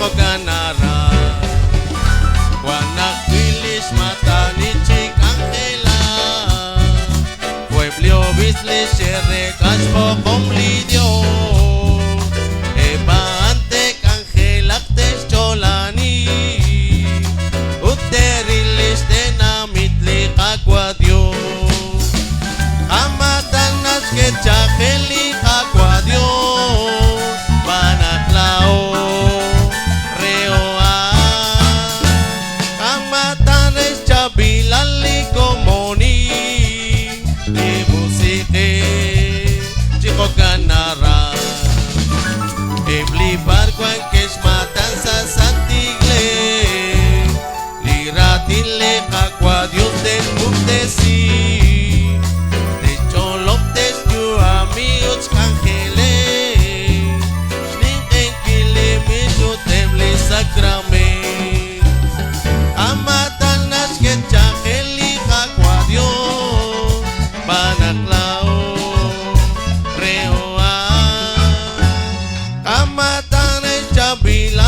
chico ganará. Guanaquilis mata ni chica Angela. Pueblo bisle shere caspo con lidio. Eba ante Angela tes cholani. Uterilis tenamitli aquadio. Amatanas que chakeli aquadio. Banatlao reoa. Amatanes chabilali comoni. De musique chico ganará. Ebli barguan que es matanza santigle. Liratile aquadio del mutesi. De choloptes tu amigos cangele. Sacrament amatanas que chakeli aquadio banaklao reoa amatanes chabila